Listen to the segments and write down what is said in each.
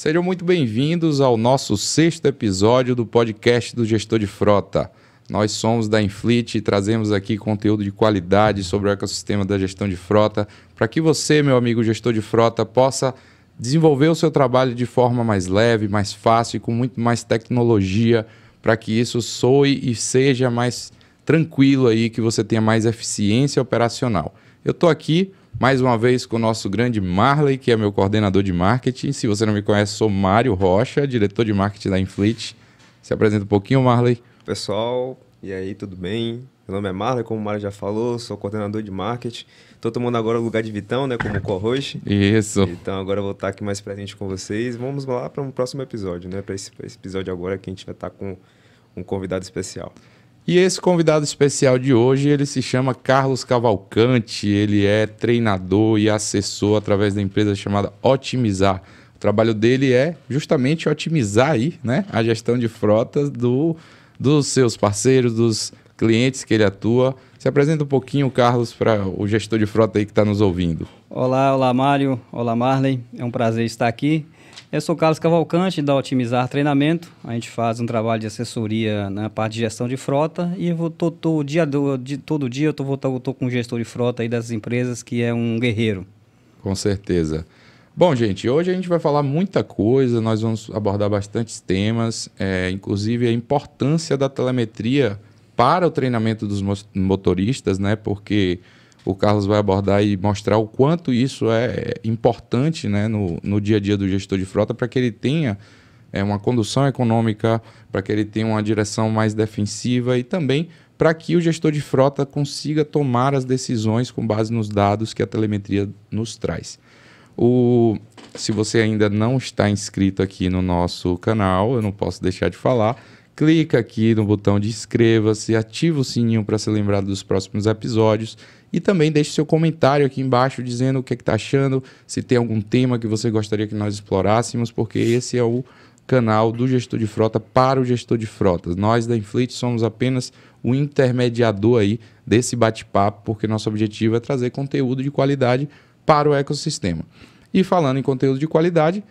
Sejam muito bem-vindos ao nosso 6º episódio do podcast do Gestor de Frota. Nós somos da Infleet e trazemos aqui conteúdo de qualidade sobre o ecossistema da gestão de frota, para que você, meu amigo gestor de frota, possa desenvolver o seu trabalho de forma mais leve, mais fácil e com muito mais tecnologia, para que isso soe e seja mais tranquilo aí, que você tenha mais eficiência operacional. Eu estou aqui mais uma vez com o nosso grande Marley, que é meu coordenador de marketing. Se você não me conhece, sou Mário Rocha, diretor de marketing da Infleet. Se apresenta um pouquinho, Marley. Pessoal, e aí, tudo bem? Meu nome é Marley, como o Mário já falou, sou coordenador de marketing. Estou tomando agora o lugar de Vitão, né, como co-host. Isso. Então agora eu vou estar aqui mais presente com vocês. Vamos lá para um próximo episódio, né? Para esse episódio agora que a gente vai estar com um convidado especial. E esse convidado especial de hoje, ele se chama Carlos Cavalcante, ele é treinador e assessor através da empresa chamada Otimizar. O trabalho dele é justamente otimizar aí, né, a gestão de frotas dos seus parceiros, dos clientes que ele atua. Se apresenta um pouquinho, Carlos, para o gestor de frota aí que está nos ouvindo. Olá Mário, olá Marley, é um prazer estar aqui. Eu sou Carlos Cavalcante, da Otimizar Treinamento. A gente faz um trabalho de assessoria na parte de gestão de frota e eu todo dia eu tô com um gestor de frota aí das empresas que é um guerreiro. Com certeza. Bom, gente, hoje a gente vai falar muita coisa, nós vamos abordar bastantes temas, inclusive a importância da telemetria para o treinamento dos motoristas, né? Porque o Carlos vai abordar e mostrar o quanto isso é importante, né, no dia a dia do gestor de frota, para que ele tenha uma condução econômica, para que ele tenha uma direção mais defensiva e também para que o gestor de frota consiga tomar as decisões com base nos dados que a telemetria nos traz. Se você ainda não está inscrito aqui no nosso canal, eu não posso deixar de falar, clica aqui no botão de inscreva-se, ativa o sininho para ser lembrado dos próximos episódios e também deixe seu comentário aqui embaixo dizendo o que está achando, se tem algum tema que você gostaria que nós explorássemos, porque esse é o canal do gestor de frota para o gestor de frotas. Nós da Infleet somos apenas o intermediador aí desse bate-papo, porque nosso objetivo é trazer conteúdo de qualidade para o ecossistema. E falando em conteúdo de qualidade,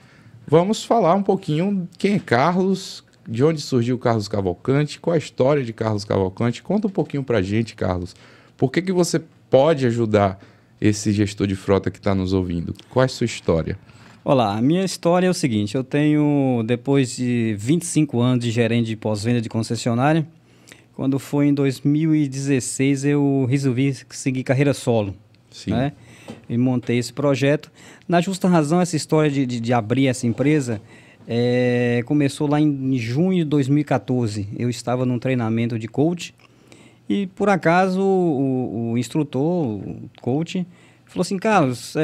vamos falar um pouquinho quem é Carlos, de onde surgiu o Carlos Cavalcante, qual a história de Carlos Cavalcante. Conta um pouquinho para a gente, Carlos. Por que você pode ajudar esse gestor de frota que está nos ouvindo? Qual é a sua história? Olá, a minha história é o seguinte, eu tenho, depois de 25 anos de gerente de pós-venda de concessionária, quando foi em 2016 eu resolvi seguir carreira solo. Sim. Né? E montei esse projeto. Na justa razão, essa história de abrir essa empresa começou lá em junho de 2014. Eu estava num treinamento de coach e, por acaso, o instrutor, o coach, falou assim, Carlos,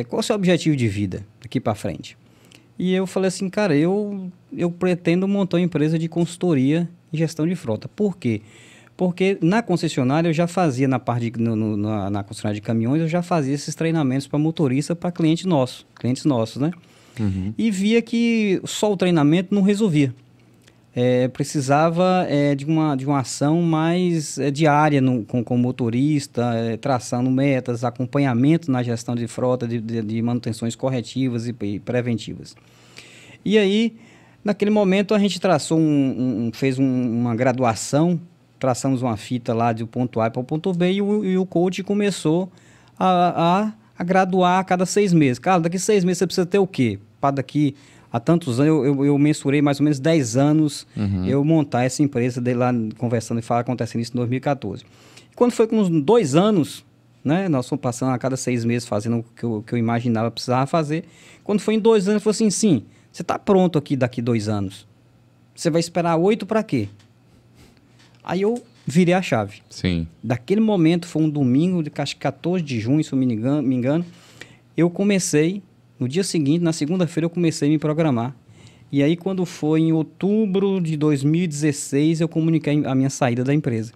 qual é o seu objetivo de vida daqui para frente? E eu falei assim, cara, eu pretendo montar uma empresa de consultoria e gestão de frota. Por quê? Porque na concessionária eu já fazia, na concessionária de caminhões, eu já fazia esses treinamentos para motorista, para clientes nossos, né? Uhum. E via que só o treinamento não resolvia. Precisava de uma ação mais diária com o motorista, traçando metas, acompanhamento na gestão de frota, de manutenções corretivas e preventivas. E aí, naquele momento, a gente traçou fez uma graduação, traçamos uma fita lá do ponto A para o ponto B e o coach começou a graduar a cada 6 meses. Cara, daqui 6 meses você precisa ter o quê? Para daqui a tantos anos, eu mensurei mais ou menos 10 anos eu montar essa empresa, de lá conversando e acontecendo isso em 2014. E quando foi com uns 2 anos, né, nós fomos passando a cada 6 meses fazendo o que eu imaginava precisava fazer. Quando foi em 2 anos, eu falei assim, sim, você está pronto aqui daqui 2 anos. Você vai esperar 8 para quê? Aí eu virei a chave. Sim. Daquele momento, foi um domingo, acho que 14 de junho, se eu me engano, eu comecei, no dia seguinte, na segunda-feira, eu comecei a me programar. E aí, quando foi em outubro de 2016, eu comuniquei a minha saída da empresa.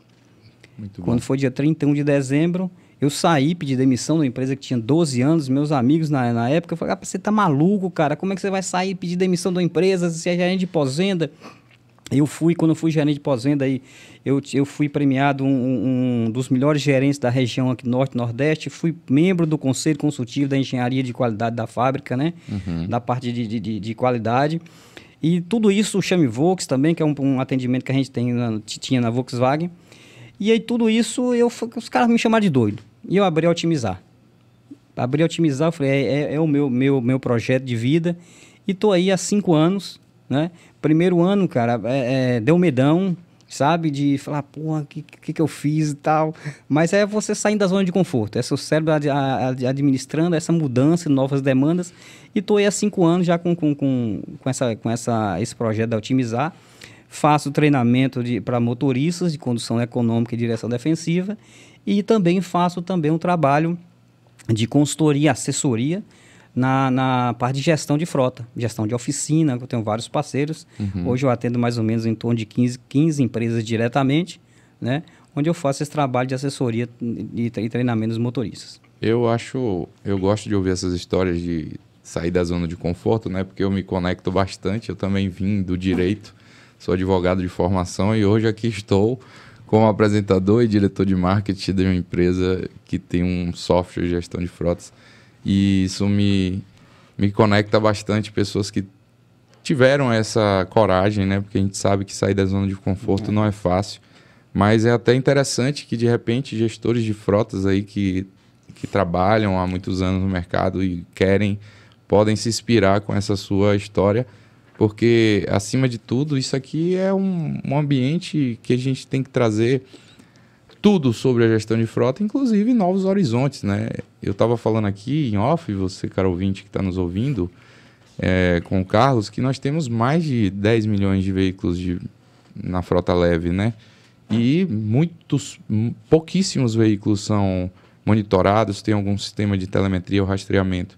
Muito bom. Quando foi dia 31 de dezembro, eu saí, pedi demissão da empresa que tinha 12 anos, meus amigos na época, eu falei, você tá maluco, cara, como é que você vai sair e pedir demissão da empresa, se é gerente de pós-venda? Quando eu fui gerente de pós-venda, aí, eu fui premiado um dos melhores gerentes da região aqui Norte e Nordeste, fui membro do Conselho Consultivo da Engenharia de Qualidade da fábrica, né? Da parte de qualidade. E tudo isso, o Chame Volks também, que é um atendimento que a gente tinha na Volkswagen. E aí tudo isso, os caras me chamaram de doido. E eu abri a Otimizar. Eu falei, é o meu projeto de vida. E tô aí há 5 anos, né? Primeiro ano, cara, deu medão, sabe? De falar, porra, o que eu fiz e tal. Mas é você saindo da zona de conforto. É seu cérebro administrando essa mudança, novas demandas. E tô aí há 5 anos já com esse projeto da Otimizar. Faço treinamento para motoristas de condução econômica e direção defensiva. E também faço um trabalho de consultoria, assessoria, na parte de gestão de frota, gestão de oficina, que eu tenho vários parceiros. Hoje eu atendo mais ou menos em torno de 15 empresas diretamente, né? Onde eu faço esse trabalho de assessoria e treinamento dos motoristas. Eu gosto de ouvir essas histórias de sair da zona de conforto, né? Porque eu me conecto bastante, eu também vim do direito, sou advogado de formação e hoje aqui estou como apresentador e diretor de marketing de uma empresa que tem um software de gestão de frotas. E isso me conecta bastante, pessoas que tiveram essa coragem, né? Porque a gente sabe que sair da zona de conforto não é fácil. Mas é até interessante que, de repente, gestores de frotas aí que trabalham há muitos anos no mercado e podem se inspirar com essa sua história. Porque, acima de tudo, isso aqui é um ambiente que a gente tem que trazer tudo sobre a gestão de frota, inclusive novos horizontes, né? Eu estava falando aqui em off, você, cara ouvinte que está nos ouvindo, com o Carlos, que nós temos mais de 10 milhões de veículos na frota leve, né? E pouquíssimos veículos são monitorados, tem algum sistema de telemetria ou rastreamento.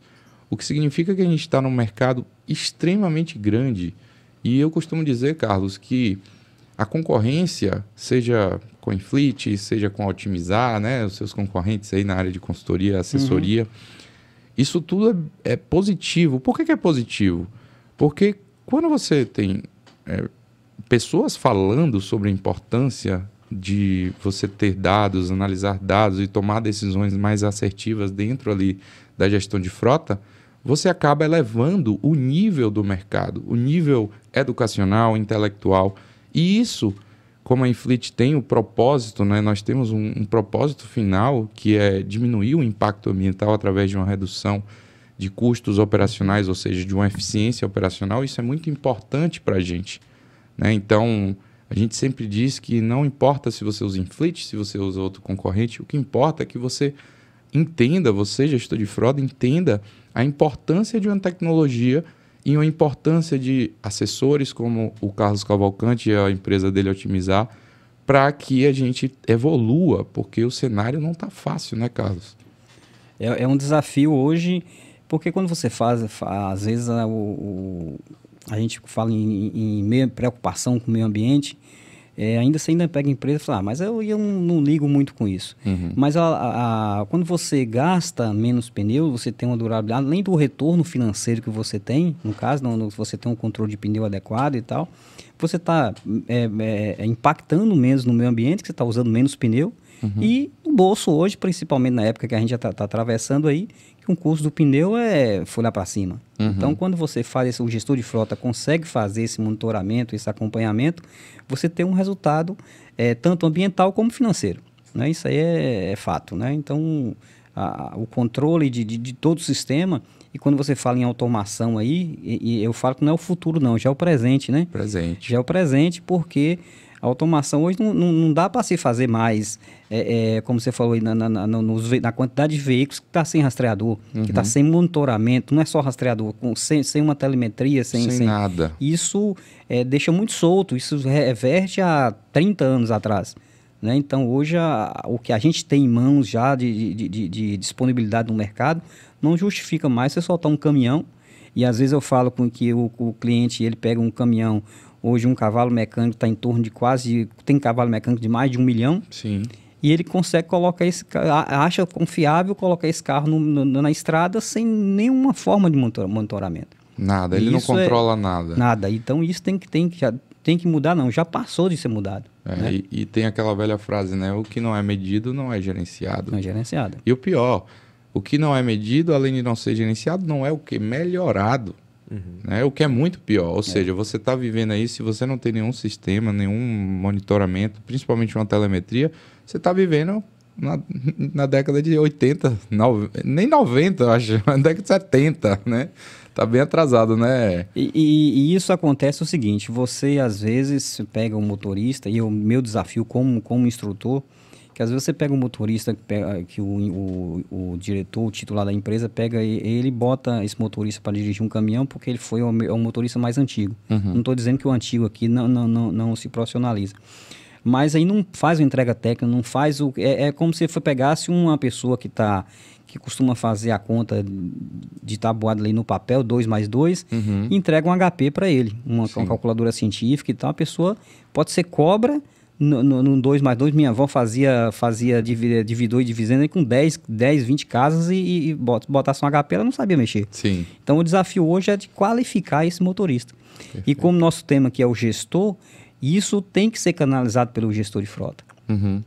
O que significa que a gente está num mercado extremamente grande. E eu costumo dizer, Carlos, que a concorrência, seja com a Infleet, seja com a Otimizar, né, os seus concorrentes aí na área de consultoria, assessoria, isso tudo é positivo. Por que é positivo? Porque quando você tem pessoas falando sobre a importância de você ter dados, analisar dados e tomar decisões mais assertivas dentro ali da gestão de frota, você acaba elevando o nível do mercado, o nível educacional, intelectual. E isso, como a Infleet tem o propósito, né, nós temos um propósito final que é diminuir o impacto ambiental através de uma redução de custos operacionais, ou seja, de uma eficiência operacional. Isso é muito importante para a gente, né? Então, a gente sempre diz que não importa se você usa Infleet, se você usa outro concorrente, o que importa é que você entenda, você, gestor de frota, entenda a importância de uma tecnologia e a importância de assessores como o Carlos Cavalcante e a empresa dele Otimizar, para que a gente evolua, porque o cenário não está fácil, né, Carlos? É um desafio hoje, porque quando você às vezes a gente fala em preocupação com o meio ambiente, você ainda pega a empresa e fala, mas eu não ligo muito com isso. Mas quando você gasta menos pneu, você tem uma durabilidade, além do retorno financeiro que você tem, no caso, você tem um controle de pneu adequado e tal, você está impactando menos no meio ambiente, que você está usando menos pneu, e no bolso hoje, principalmente na época que a gente já está atravessando aí, que o custo do pneu foi lá para cima. Então, quando você faz o gestor de frota consegue fazer esse monitoramento, esse acompanhamento, você tem um resultado tanto ambiental como financeiro, né? Isso aí é fato, né? Então, o controle de todo o sistema, e quando você fala em automação aí, e eu falo que não é o futuro não, já é o presente, né? Presente. Já é o presente, porque a automação hoje não dá para se fazer mais, como você falou aí, na quantidade de veículos que está sem rastreador, que está sem monitoramento, não é só rastreador, sem uma telemetria, sem nada. Isso deixa muito solto, isso reverte a 30 anos atrás, né? Então, hoje, o que a gente tem em mãos já de disponibilidade no mercado não justifica mais você soltar um caminhão, e às vezes eu falo com que o cliente ele pega um caminhão. Hoje um cavalo mecânico está em torno de tem cavalo mecânico de mais de 1 milhão. Sim. E ele consegue colocar acha confiável colocar esse carro na estrada sem nenhuma forma de monitoramento. Nada, ele não controla nada. Nada. Então isso tem que tem que mudar, não. Já passou de ser mudado. Né? E tem aquela velha frase, né? O que não é medido não é gerenciado. Não é gerenciado. E o pior, o que não é medido, além de não ser gerenciado, não é o que? Melhorado. Né? O que é muito pior. Ou seja, você está vivendo aí, se você não tem nenhum sistema, nenhum monitoramento, principalmente uma telemetria, você está vivendo na década de 80, nem 90, eu acho, na década de 70, né? Tá bem atrasado, né? E isso acontece o seguinte, você às vezes pega um motorista, e o meu desafio como instrutor, que às vezes você pega um motorista que o diretor, o titular da empresa, pega ele e bota esse motorista para dirigir um caminhão porque ele foi o motorista mais antigo. Não estou dizendo que o antigo aqui não se profissionaliza. Mas aí não faz uma entrega técnica, não faz o... É como se você pegasse uma pessoa que costuma fazer a conta de tabuada ali no papel, 2 mais 2, e entrega um HP para ele, uma calculadora científica e tal. A pessoa pode ser cobra no 2 mais 2. Minha avó fazia dividor e divisenda com 10, 20 casas e botasse um HP, ela não sabia mexer. Sim. Então o desafio hoje é de qualificar esse motorista. Perfeito. E como nosso tema aqui é o gestor, isso tem que ser canalizado pelo gestor de frota.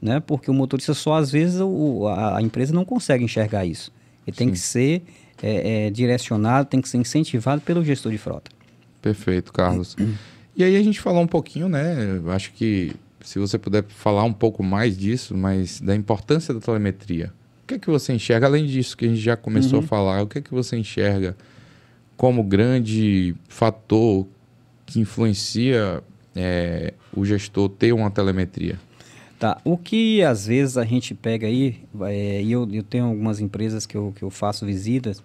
Né? Porque o motorista só, às vezes, a empresa não consegue enxergar isso. Ele tem que ser direcionado, tem que ser incentivado pelo gestor de frota. Perfeito, Carlos. E aí a gente falou um pouquinho, né? Eu acho que se você puder falar um pouco mais disso, mas da importância da telemetria. O que é que você enxerga, além disso que a gente já começou a falar, o que é que você enxerga como grande fator que influencia o gestor ter uma telemetria? Tá, o que às vezes a gente pega aí, e eu tenho algumas empresas que eu faço visitas,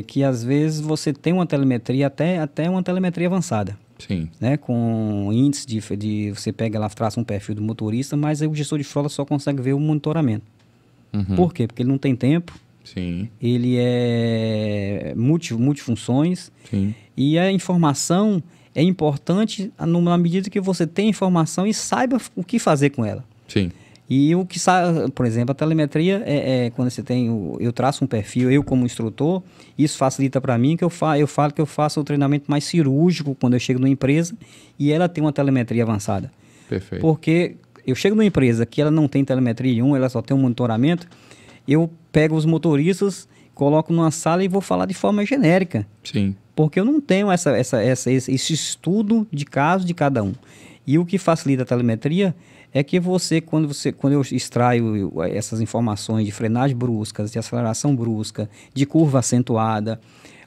que às vezes você tem uma telemetria, até uma telemetria avançada. Sim. Né, com índice de você pega lá, traça um perfil do motorista, mas aí o gestor de frota só consegue ver o monitoramento. Por quê? Porque ele não tem tempo. Sim. Ele é multifunções. Sim. E a informação é importante na medida que você tem informação e saiba o que fazer com ela. Sim. E o que sai, por exemplo, a telemetria quando você tem, eu traço um perfil, eu como instrutor, isso facilita para mim que eu falo que eu faço o treinamento mais cirúrgico quando eu chego numa empresa e ela tem uma telemetria avançada. Perfeito. Porque eu chego numa empresa que ela não tem telemetria nenhuma, ela só tem um monitoramento, eu pego os motoristas, coloco numa sala e vou falar de forma genérica. Sim. Porque eu não tenho esse estudo de caso de cada um. E o que facilita a telemetria é que quando eu extraio essas informações de frenagem brusca, de aceleração brusca, de curva acentuada,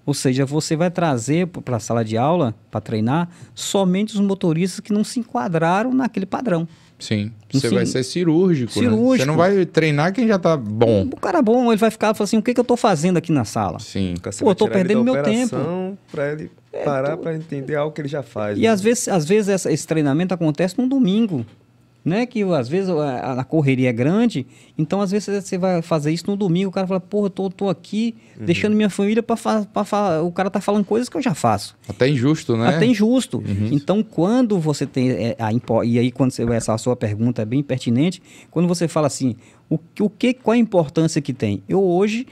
ou seja, você vai trazer para a sala de aula, para treinar, somente os motoristas que não se enquadraram naquele padrão. Sim, você vai ser cirúrgico, né? Você não vai treinar quem já tá bom. O cara bom, ele vai ficar falando assim, o que eu tô fazendo aqui na sala? Sim. Pô, eu tô perdendo meu tempo. Para ele parar para entender algo que ele já faz. E né? às vezes esse treinamento acontece num domingo, né? Que às vezes a correria é grande, então às vezes você vai fazer isso no domingo, o cara fala, porra, eu tô aqui deixando minha família para falar, o cara tá falando coisas que eu já faço. Até injusto, né? Até injusto. Então, quando você tem e aí quando essa sua pergunta é bem pertinente, quando você fala assim, qual a importância que tem? Eu hoje,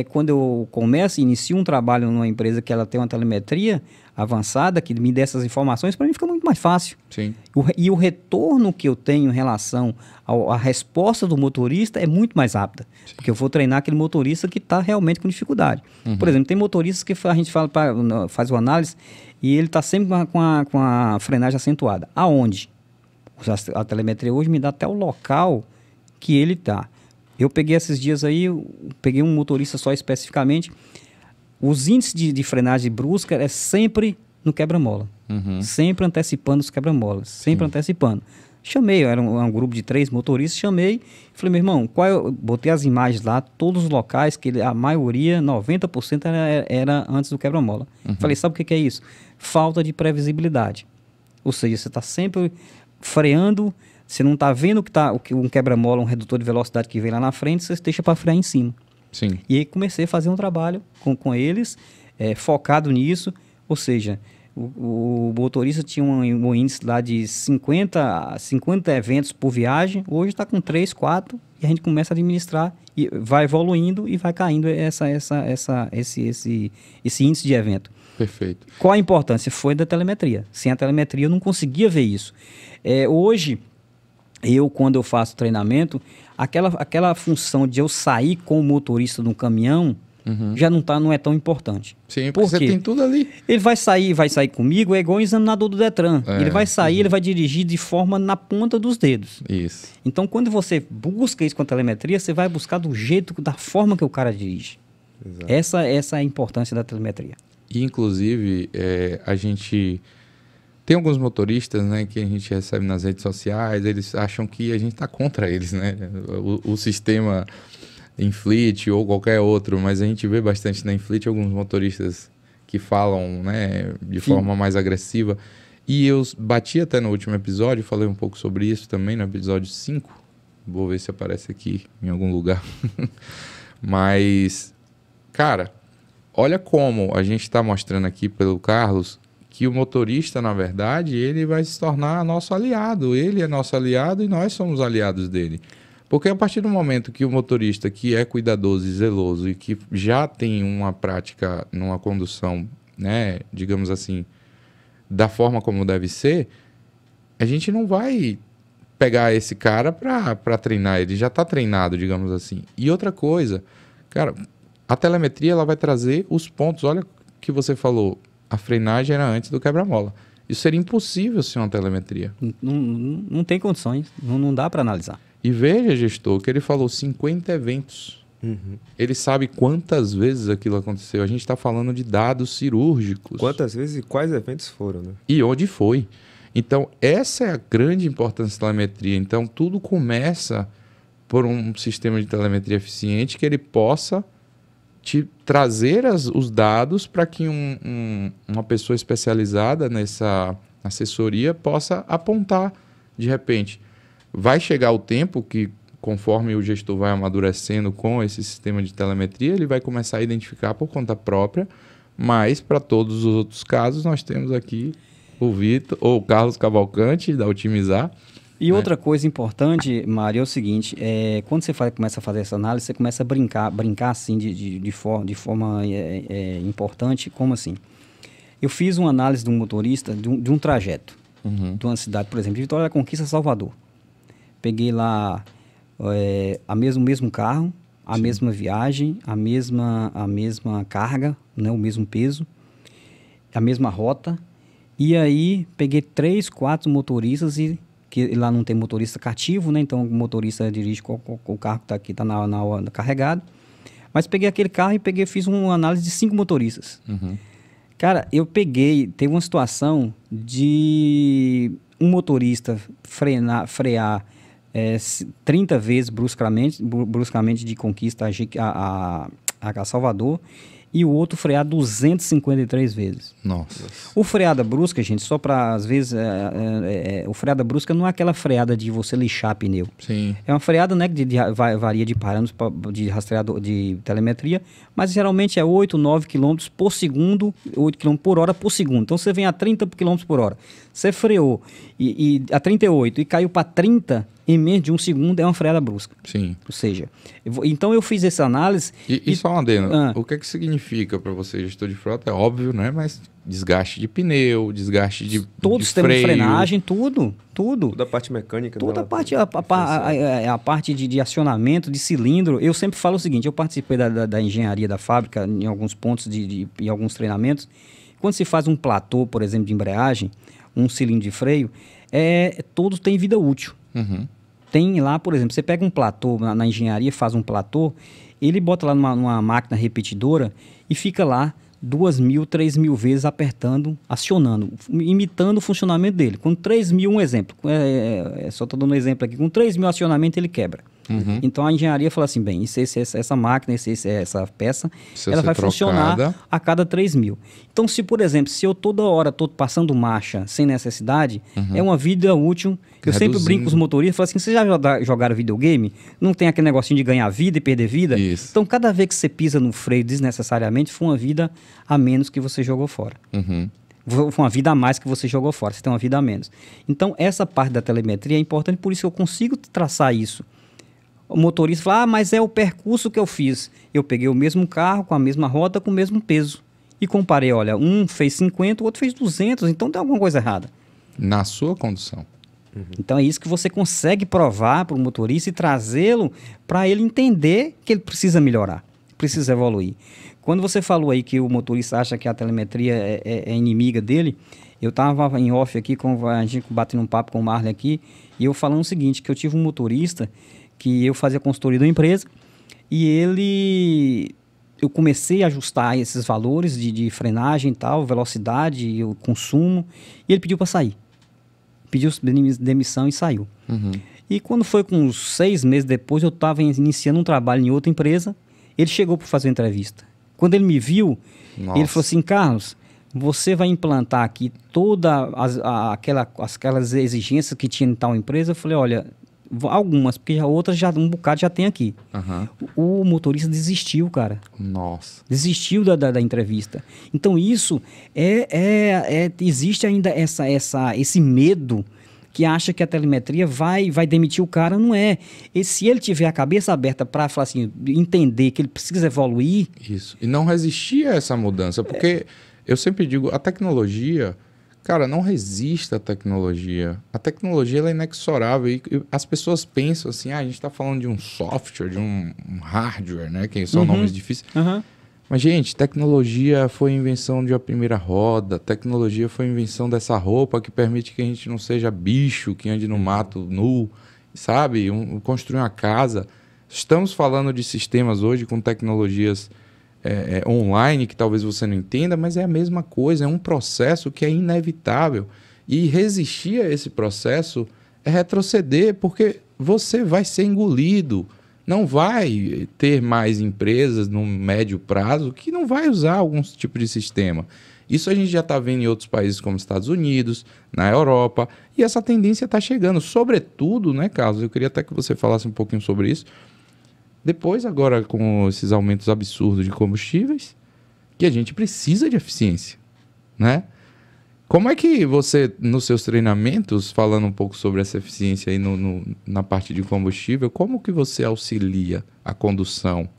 quando eu começo e inicio um trabalho numa empresa que ela tem uma telemetria avançada, que me dê essas informações, para mim fica muito mais fácil. Sim. E o retorno que eu tenho em relação à resposta do motorista é muito mais rápida. Sim. Porque eu vou treinar aquele motorista que está realmente com dificuldade. Por exemplo, tem motoristas que a gente faz uma análise e ele está sempre com a frenagem acentuada. Aonde? A telemetria hoje me dá até o local que ele está. Eu peguei esses dias aí, peguei um motorista só especificamente. Os índices de frenagem brusca é sempre no quebra-mola. Sempre antecipando os quebra-molas. Sempre antecipando. Chamei, era um grupo de 3 motoristas, chamei. Falei, meu irmão, botei as imagens lá, todos os locais, que a maioria, 90% era antes do quebra-mola. Falei, sabe o que é isso? Falta de previsibilidade. Ou seja, você está sempre freando, você não está vendo um quebra-mola, um redutor de velocidade que vem lá na frente, você deixa para frear em cima. Sim. E aí comecei a fazer um trabalho com eles, focado nisso, ou seja, o motorista tinha um índice lá de 50 eventos por viagem, hoje está com 3, 4, e a gente começa a administrar, e vai evoluindo e vai caindo esse índice de evento. Perfeito. Qual a importância? Foi da telemetria. Sem a telemetria eu não conseguia ver isso. Hoje, quando eu faço treinamento, aquela função de eu sair com o motorista no caminhão já não é tão importante. Sim, porque você tem tudo ali. Ele vai sair comigo, é igual um examinador do Detran. Ele vai sair, ele vai dirigir de forma na ponta dos dedos. Isso. Então, quando você busca isso com a telemetria, você vai buscar da forma que o cara dirige. Exato. Essa é a importância da telemetria. E, inclusive, a gente... Tem alguns motoristas, né, que a gente recebe nas redes sociais, eles acham que a gente está contra eles, né? O sistema Infleet ou qualquer outro, mas a gente vê bastante na Infleet alguns motoristas que falam, né, de forma mais agressiva. E eu bati até no último episódio, falei um pouco sobre isso também, no episódio 5. Vou ver se aparece aqui em algum lugar. Mas, cara, olha como a gente está mostrando aqui pelo Carlos que o motorista, na verdade, ele vai se tornar nosso aliado. Ele é nosso aliado e nós somos aliados dele. Porque a partir do momento que o motorista que é cuidadoso e zeloso e que já tem uma prática numa condução, né, digamos assim, da forma como deve ser, a gente não vai pegar esse cara para treinar. Ele já está treinado, digamos assim. E outra coisa, cara, a telemetria ela vai trazer os pontos. Olha o que você falou. A frenagem era antes do quebra-mola. Isso seria impossível sem uma telemetria. Não tem condições, não dá para analisar. E veja, gestor, que ele falou 50 eventos. Ele sabe quantas vezes aquilo aconteceu. A gente está falando de dados cirúrgicos. Quantas vezes e quais eventos foram, né? E onde foi. Então, essa é a grande importância da telemetria. Então, tudo começa por um sistema de telemetria eficiente que ele possa te trazer os dados para que uma pessoa especializada nessa assessoria possa apontar de repente. Vai chegar o tempo que, conforme o gestor vai amadurecendo com esse sistema de telemetria, ele vai começar a identificar por conta própria, mas para todos os outros casos nós temos aqui o Vitor, ou o Carlos Cavalcante, da Otimizar. E outra coisa importante, Mário, é o seguinte, quando você começa a fazer essa análise, você começa a brincar assim de forma importante, como assim? Eu fiz uma análise de um motorista de um trajeto, de uma cidade, por exemplo, de Vitória da Conquista a Salvador. Peguei lá o mesmo carro, a mesma viagem, a mesma carga, né, o mesmo peso, a mesma rota, e aí peguei 3, 4 motoristas que lá não tem motorista cativo, né? Então o motorista dirige com o carro que está na hora carregado. Mas peguei aquele carro e fiz uma análise de 5 motoristas. Cara, teve uma situação de um motorista frear 30 vezes bruscamente de Conquista a Salvador, e o outro frear 253 vezes. Nossa. O freada brusca, gente, só para, às vezes, o freada brusca não é aquela freada de você lixar pneu. Sim. É uma freada, né, que varia de parâmetros de rastreador, de telemetria, mas geralmente é 8, 9 km por segundo, 8 km por hora por segundo. Então, você vem a 30 km por hora. Você freou a 38 e caiu para 30 em menos de um segundo, é uma freada brusca. Sim. Ou seja, então eu fiz essa análise... E só uma adendo, o que significa para você, gestor de frota? É óbvio, né? Mas desgaste de pneu, desgaste de todo o sistema de frenagem, tudo. Toda a parte mecânica. Toda a parte de acionamento, de cilindro. Eu sempre falo o seguinte, eu participei da engenharia da fábrica em alguns pontos, em alguns treinamentos. Quando se faz um platô, por exemplo, de embreagem, um cilindro de freio, todos têm vida útil. Tem lá, por exemplo, você pega um platô na engenharia, faz um platô, ele bota lá numa máquina repetidora e fica lá 2.000, 3.000 vezes apertando, acionando, imitando o funcionamento dele. Com 3.000, um exemplo, só estou dando um exemplo aqui, com 3.000 acionamentos ele quebra. Então a engenharia fala assim, bem, essa máquina, essa peça, ela vai funcionar a cada 3.000. Então, por exemplo, se eu toda hora estou passando marcha sem necessidade, é uma vida útil. Eu sempre brinco com os motoristas, falo assim, vocês já jogaram videogame? Não tem aquele negocinho de ganhar vida e perder vida? Isso. Então, cada vez que você pisa no freio desnecessariamente, foi uma vida a menos que você jogou fora. Foi uma vida a mais que você jogou fora, você tem uma vida a menos. Então, essa parte da telemetria é importante, por isso que eu consigo traçar isso. O motorista fala, mas é o percurso que eu fiz. Eu peguei o mesmo carro, com a mesma rota, com o mesmo peso. E comparei, olha, um fez 50, o outro fez 200, então tem alguma coisa errada. Na sua condução. Então é isso que você consegue provar para o motorista e trazê-lo para ele entender que ele precisa melhorar, precisa evoluir. Quando você falou aí que o motorista acha que a telemetria é inimiga dele, eu estava em off aqui, a gente batendo um papo com o Marley aqui, e eu falando o seguinte, que eu tive um motorista que eu fazia consultoria da empresa, e eu comecei a ajustar esses valores de frenagem e tal, velocidade, o consumo, e ele pediu para sair. Pediu demissão e saiu. E quando foi com uns 6 meses depois, eu estava iniciando um trabalho em outra empresa, ele chegou para fazer uma entrevista. Quando ele me viu, ele falou assim, Carlos, você vai implantar aqui todas aquelas exigências que tinha em tal empresa? Eu falei, olha, algumas, porque outras um bocado já tem aqui. O motorista desistiu, cara. Nossa. Desistiu da entrevista. Então isso existe ainda esse medo que acha que a telemetria vai demitir o cara. Não é. E se ele tiver a cabeça aberta para falar assim, entender que ele precisa evoluir... Isso. E não resistir a essa mudança, porque eu sempre digo, a tecnologia... Cara, não resista à tecnologia. A tecnologia ela é inexorável e as pessoas pensam assim, a gente está falando de um software, de um hardware, né? Que são nomes difíceis. Mas, gente, tecnologia foi invenção de uma primeira roda, tecnologia foi invenção dessa roupa que permite que a gente não seja bicho, que ande no mato nu, sabe? Construir uma casa. Estamos falando de sistemas hoje com tecnologias online, que talvez você não entenda, mas é a mesma coisa, é um processo que é inevitável. E resistir a esse processo é retroceder, porque você vai ser engolido. Não vai ter mais empresas no médio prazo que não vai usar algum tipo de sistema. Isso a gente já está vendo em outros países como Estados Unidos, na Europa, e essa tendência está chegando. Sobretudo, né, Carlos? Eu queria até que você falasse um pouquinho sobre isso. Depois, agora, com esses aumentos absurdos de combustíveis, que a gente precisa de eficiência, né? Como é que você, nos seus treinamentos, falando um pouco sobre essa eficiência aí na parte de combustível, como que você auxilia a condução,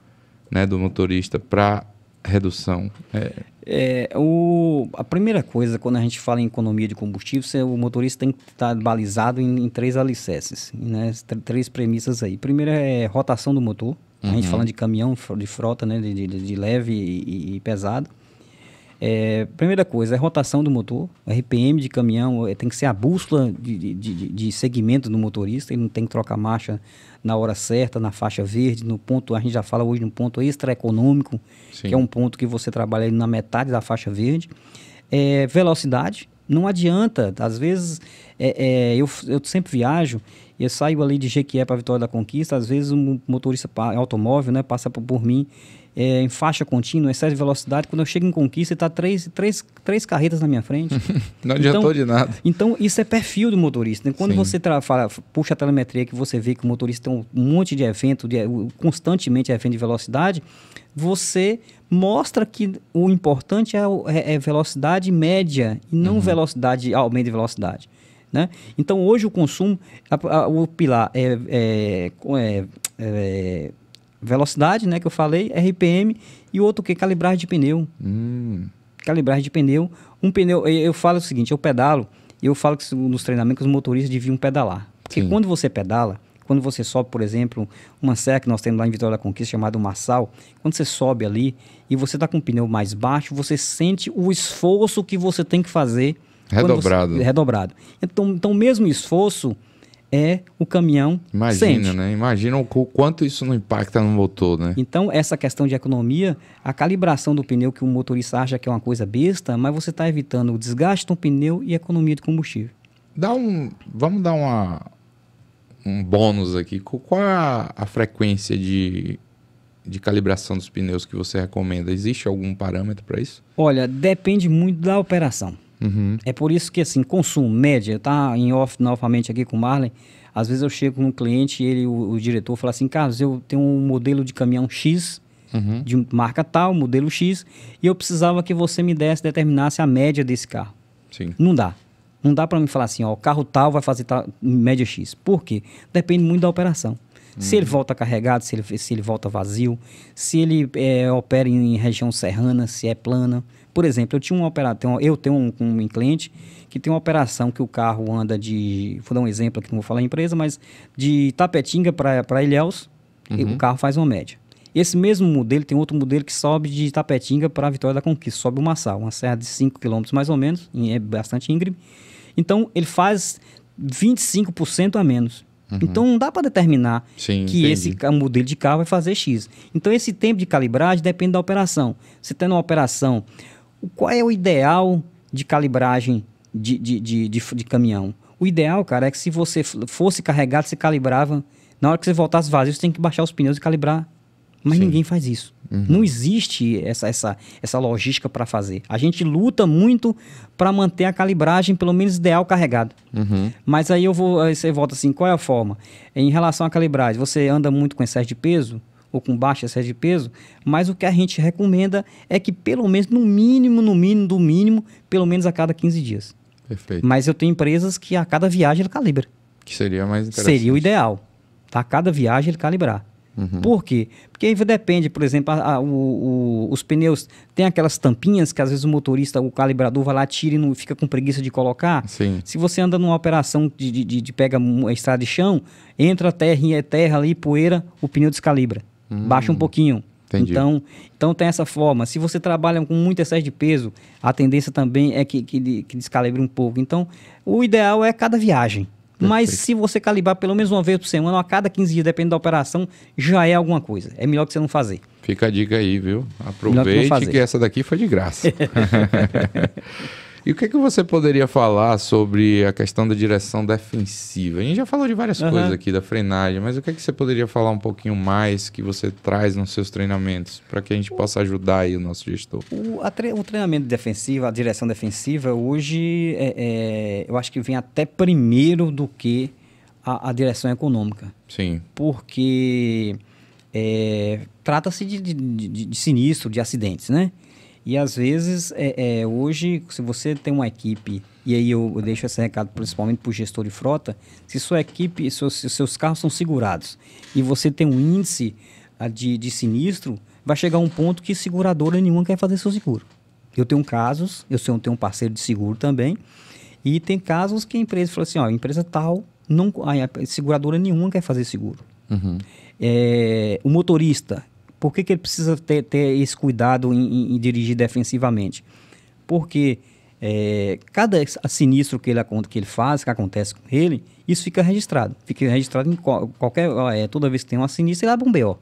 né, do motorista para redução? A primeira coisa, quando a gente fala em economia de combustível, o motorista tem que estar balizado em 3 alicerces, né? 3 premissas aí. Primeiro é rotação do motor, a gente falando de caminhão, de frota, né? de leve e pesado. Primeira coisa é rotação do motor, RPM de caminhão tem que ser a bússola de segmento do motorista, ele não tem que trocar marcha na hora certa, na faixa verde, no ponto, a gente já fala hoje no ponto extra econômico, que é um ponto que você trabalha na metade da faixa verde. Velocidade, não adianta, às vezes eu sempre viajo, eu saio ali de Jequié para Vitória da Conquista, às vezes um motorista automóvel, né, passa por mim, em faixa contínua, excesso de velocidade, quando eu chego em Conquista, está três carretas na minha frente. Não adiantou de nada. Então, isso é perfil do motorista. Quando você puxa a telemetria, que você vê que o motorista tem um monte de evento, constantemente evento de velocidade, você mostra que o importante é velocidade média e não aumento de velocidade. Né? Então, hoje o consumo, o pilar velocidade, né, que eu falei, RPM, e outro que calibragem de pneu. Calibragem de pneu. Um pneu, eu falo o seguinte, eu pedalo, eu falo que nos treinamentos os motoristas deviam pedalar. Porque quando você pedala, quando você sobe, por exemplo, uma serra que nós temos lá em Vitória da Conquista, chamada Marçal, quando você sobe ali e você está com o pneu mais baixo, você sente o esforço que você tem que fazer. Redobrado. Redobrado. Então, o mesmo esforço o caminhão sente. Né? Imagina o quanto isso não impacta no motor, né? Então, essa questão de economia, a calibração do pneu, que o motorista acha que é uma coisa besta, mas você está evitando o desgaste do pneu e a economia de combustível. Vamos dar um bônus aqui. Qual é a frequência de calibração dos pneus que você recomenda? Existe algum parâmetro para isso? Olha, depende muito da operação. É por isso que, assim, consumo, média, tá em off novamente aqui com o Marley, às vezes eu chego com um cliente e o diretor fala assim, Carlos, eu tenho um modelo de caminhão X, de marca tal, modelo X, e eu precisava que você determinasse a média desse carro. Sim. Não dá. Não dá para mim falar assim, ó, o carro tal vai fazer média X. Por quê? Depende muito da operação. Se ele volta carregado, se ele volta vazio, se ele opera em região serrana, se é plana. Por exemplo, eu tenho um cliente que tem uma operação que o carro anda vou dar um exemplo aqui, não vou falar a empresa, mas de Tapetinga para Ilhéus, o carro faz uma média. Esse mesmo modelo, tem outro modelo que sobe de Tapetinga para Vitória da Conquista, sobe uma serra de 5 km mais ou menos, é bastante íngreme. Então, ele faz 25% a menos. Então, não dá para determinar que entendi. esse modelo de carro vai fazer X. Então, esse tempo de calibragem depende da operação. Você tendo uma operação, qual é o ideal de calibragem de caminhão? O ideal, cara, é que se você fosse carregado, você calibrava. Na hora que você voltasse vazio, você tem que baixar os pneus e calibrar. Mas ninguém faz isso. Não existe essa logística para fazer. A gente luta muito para manter a calibragem, pelo menos ideal, carregada. Mas aí você volta assim, qual é a forma? Em relação à calibragem, você anda muito com excesso de peso, ou com baixo excesso de peso, mas o que a gente recomenda é que pelo menos, no mínimo, pelo menos a cada 15 dias. Perfeito. Mas eu tenho empresas que a cada viagem ele calibra. Que seria mais interessante. Seria o ideal. A cada viagem ele calibrar. Por quê? Porque aí depende, por exemplo, os pneus tem aquelas tampinhas que às vezes o calibrador vai lá, tira e não fica com preguiça de colocar. Sim. Se você anda numa operação de pega uma estrada de chão, entra terra ali, poeira, o pneu descalibra. Baixa um pouquinho. Entendi. Então tem essa forma. Se você trabalha com muito excesso de peso, a tendência também é que descalibre um pouco. Então, o ideal é cada viagem. Mas se você calibrar pelo menos uma vez por semana, ou a cada 15 dias, dependendo da operação, já é alguma coisa. É melhor que você não fazer. Fica a dica aí, viu? Aproveite que essa daqui foi de graça. E o que você poderia falar sobre a questão da direção defensiva? A gente já falou de várias coisas aqui da frenagem, mas o que você poderia falar um pouquinho mais que você traz nos seus treinamentos para que a gente possa ajudar aí o nosso gestor? O treinamento defensivo, a direção defensiva, hoje eu acho que vem até primeiro do que a direção econômica. Sim. Porque trata-se de sinistro, de acidentes, né? E às vezes, hoje, se você tem uma equipe, e aí eu deixo esse recado principalmente para o gestor de frota, se sua equipe, se seus carros são segurados e você tem um índice de sinistro, vai chegar um ponto que seguradora nenhuma quer fazer seu seguro. Eu tenho casos, eu tenho um parceiro de seguro também, e tem casos que a empresa fala assim, empresa tal, a seguradora nenhuma quer fazer seguro. O motorista... Por que ele precisa ter esse cuidado em dirigir defensivamente? Porque cada sinistro que ele faz, que acontece com ele, isso fica registrado. Fica registrado em toda vez que tem uma sinistra, ele abre um BO.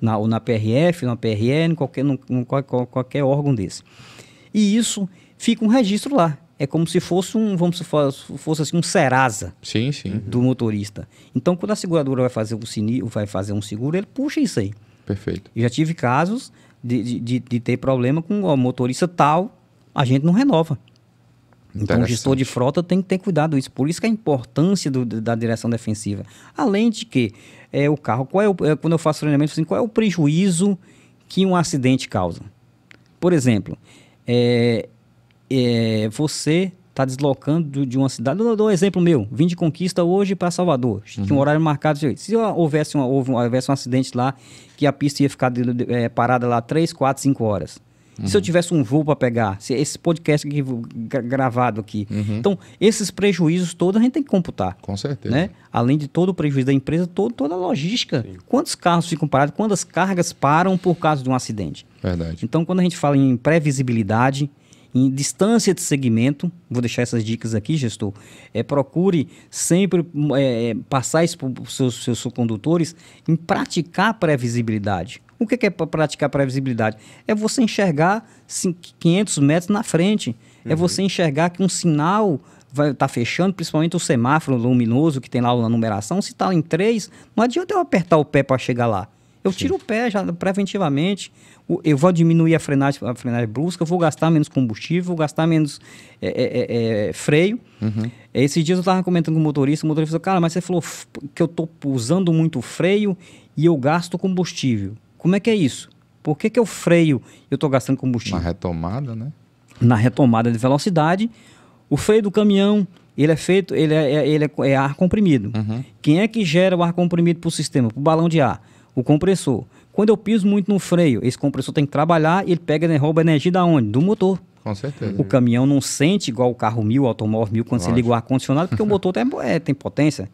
Na PRF, na PRE, em qualquer órgão desse. E isso fica um registro lá. É como se fosse um Serasa do motorista. Então, quando a seguradora vai fazer um seguro, ele puxa isso aí. Perfeito. Eu já tive casos de ter problema com o motorista tal, a gente não renova. Então, o gestor de frota tem que ter cuidado com isso. Por isso que a importância da direção defensiva. Além de que o carro, quando eu faço treinamento, assim, qual é o prejuízo que um acidente causa? Por exemplo, você está deslocando de uma cidade... Eu dou um exemplo meu. Vim de Conquista hoje para Salvador. Tinha um horário marcado. Se houvesse um acidente lá, que a pista ia ficar parada lá 3, 4, 5 horas. Se eu tivesse um voo para pegar, se esse podcast aqui, gravado aqui. Então, esses prejuízos todos a gente tem que computar. Com certeza. Né? Além de todo o prejuízo da empresa, toda a logística. Sim. Quantos carros ficam parados, quantas cargas param por causa de um acidente? Verdade. Então, quando a gente fala em previsibilidade, em distância de segmento, vou deixar essas dicas aqui, gestor, procure sempre passar isso para os seus condutores em praticar previsibilidade. O que é praticar previsibilidade? É você enxergar 500 metros na frente, é você enxergar que um sinal vai estar fechando, principalmente o semáforo luminoso que tem lá na numeração, se está em 3, não adianta eu apertar o pé para chegar lá. Eu tiro o pé já preventivamente, eu vou diminuir a frenagem brusca, eu vou gastar menos combustível, vou gastar menos freio. Esses dias eu estava comentando com o motorista falou, cara, mas você falou que eu estou usando muito freio e eu gasto combustível. Como é que é isso? Por que eu freio e eu estou gastando combustível? Na retomada, né? Na retomada de velocidade, o freio do caminhão ele é feito, é ar comprimido. Quem é que gera o ar comprimido para o sistema, para o balão de ar? O compressor. Quando eu piso muito no freio, esse compressor tem que trabalhar e ele pega e rouba energia da onde? Do motor. Com certeza. O caminhão não sente igual o carro 1000, o automóvel 1000, quando você liga o ar-condicionado, porque o motor tem potência,